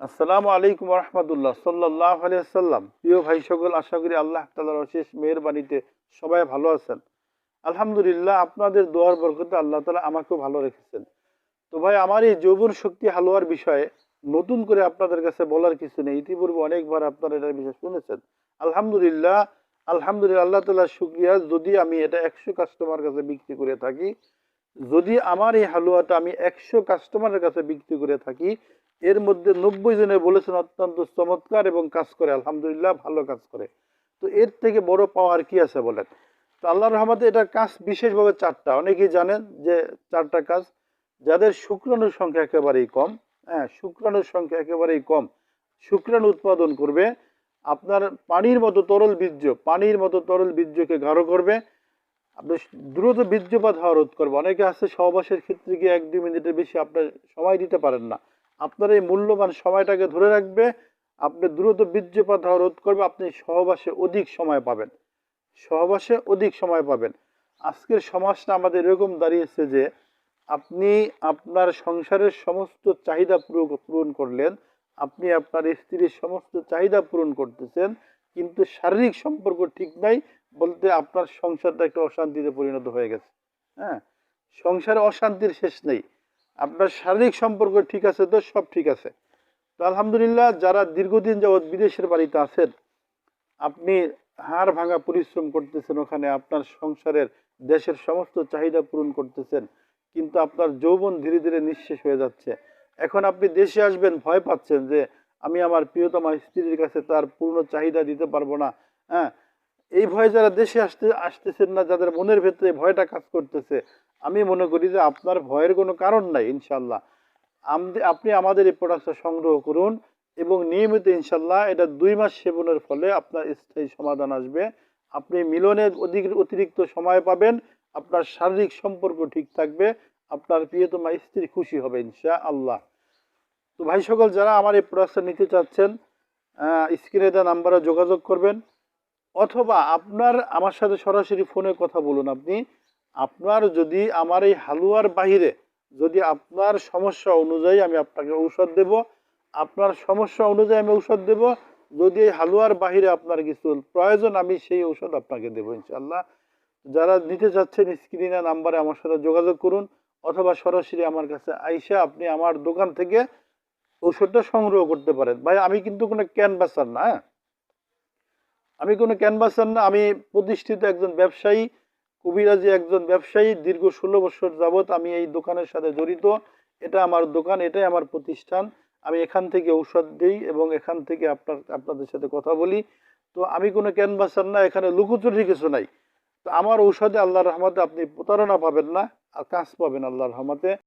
আসসালামু আলাইকুম রহমতুল্লাহ সাল্লাহ আলিয়াল্লাম। প্রিয় ভাই সকল, আশা করি আল্লাহ তাআলার অশেষ মেহেরবানিতে সবাই ভালো আছেন। আলহামদুলিল্লাহ, আপনাদের দোয়ার বরকতে আল্লাহ তাআলা আমাকেও ভালো রেখেছেন। তো ভাই, আমার এই যৌবন শক্তি হালুয়ার বিষয়ে নতুন করে আপনাদের কাছে বলার কিছু নেই। ইতিপূর্বে অনেকবার আপনারা এটার বিষয়ে শুনেছেন। আলহামদুলিল্লাহ, আলহামদুলিল্লাহ, আল্লাহ তাআলার শুকরিয়া। যদি আমি এটা 100 কাস্টমার কাছে বিক্রি করে থাকি, যদি আমার এই হালুয়াটা আমি 100 কাস্টমারের কাছে বিক্রি করে থাকি, এর মধ্যে 90 জনে বলেছেন অত্যন্ত চমৎকার এবং কাজ করে, আলহামদুলিল্লাহ ভালো কাজ করে। তো এর থেকে বড় পাওয়ার কি আছে বলেন? তো আল্লাহর রহমতে এটার কাজ বিশেষভাবে 4টা। অনেকেই জানেন যে 4টা কাজ। যাদের শুক্রাণুর সংখ্যা একেবারেই কম, হ্যাঁ, শুক্রাণুর সংখ্যা একেবারেই কম, শুক্রাণু উৎপাদন করবে। আপনার পানির মতো তরল বীর্যকে গাঢ় করবে। আপনি দ্রুত বীর্যপাত হওয়া রোধ করবে। অনেকে আছে সহবাসের ক্ষেত্রে গিয়ে 1-2 মিনিটের বেশি আপনার সময় দিতে পারেন না। আপনার এই মূল্যবান সময়টাকে ধরে রাখবে। আপনি দ্রুত বীর্যপাত হওয়া রোধ করবে। আপনি সহবাসে অধিক সময় পাবেন। সহবাসে অধিক সময় পাবেন। আজকের সমাজটা আমাদের এরকম দাঁড়িয়েছে যে আপনি আপনার সংসারের সমস্ত চাহিদা পূরণ করলেন, আপনি আপনার স্ত্রীর সমস্ত চাহিদা পূরণ করতেছেন, কিন্তু শারীরিক সম্পর্ক ঠিক নাই বলতে আপনার সংসারটা একটা অশান্তিতে পরিণত হয়ে গেছে। হ্যাঁ, সংসারে অশান্তির শেষ নেই। আপনার শারীরিক সম্পর্ক ঠিক আছে তো সব ঠিক আছে। তো আলহামদুলিল্লাহ, যারা দীর্ঘদিন যাবৎ বিদেশের বাড়িতে আছেন, আপনি হাড় ভাঙা পরিশ্রম করতেছেন, ওখানে আপনার সংসারের দেশের সমস্ত চাহিদা পূরণ করতেছেন, কিন্তু আপনার যৌবন ধীরে ধীরে নিঃশেষ হয়ে যাচ্ছে। এখন আপনি দেশে আসবেন, ভয় পাচ্ছেন যে আমি আমার প্রিয়তমা স্ত্রীর কাছে তার পূর্ণ চাহিদা দিতে পারবো না। হ্যাঁ, এই ভয়ে যারা দেশে আসতেছেন না, যাদের মনের ভেতরে ভয়টা কাজ করতেছে, আমি মনে করি যে আপনার ভয়ের কোনো কারণ নাই। ইনশাল্লাহ আপনি আমাদের এই প্রোডাক্টটা সংগ্রহ করুন এবং নিয়মিত ইনশাল্লাহ এটা 2 মাস সেবনের ফলে আপনার স্থায়ী সমাধান আসবে। আপনি মিলনের অতিরিক্ত সময় পাবেন, আপনার শারীরিক সম্পর্ক ঠিক থাকবে, আপনার প্রিয়তমা স্ত্রী খুশি হবে ইনশাআল্লাহ। তো ভাই সকল, যারা আমার এই প্রোডাক্টটা নিতে চাচ্ছেন, স্ক্রিনে দেওয়া নাম্বারে যোগাযোগ করবেন, অথবা আপনার আমার সাথে সরাসরি ফোনে কথা বলুন। আপনার যদি আমার এই হালুয়ার বাহিরে যদি আপনার সমস্যা অনুযায়ী আমি আপনাকে ঔষধ দেব, আপনার সমস্যা অনুযায়ী আমি ঔষধ দেব। যদি এই হালুয়ার বাহিরে আপনার কিছু প্রয়োজন, আমি সেই ঔষধ আপনাকে দেবো ইনশাল্লাহ। যারা নিতে চাচ্ছেন স্ক্রিনে নাম্বারে আমার সাথে যোগাযোগ করুন, অথবা সরাসরি আমার কাছে আইসা আপনি আমার দোকান থেকে ঔষধটা সংগ্রহ করতে পারেন। ভাই, আমি কিন্তু কোনো ক্যানভাসার না, হ্যাঁ, আমি প্রতিষ্ঠিত একজন ব্যবসায়ী, কবিরাজি একজন ব্যবসায়ী। দীর্ঘ 16 বছর যাবৎ আমি এই দোকানের সাথে জড়িত। এটা আমার দোকান, এটাই আমার প্রতিষ্ঠান। আমি এখান থেকে ঔষধ দিই এবং এখান থেকে আপনাদের সাথে কথা বলি। তো আমি কোনো ক্যানভাসার না, এখানে লুকোচুরি কিছু নাই। তো আমার ঔষধে আল্লাহর রহমতে আপনি প্রতারণা পাবেন না, আর কাজ পাবেন আল্লাহর রহমতে।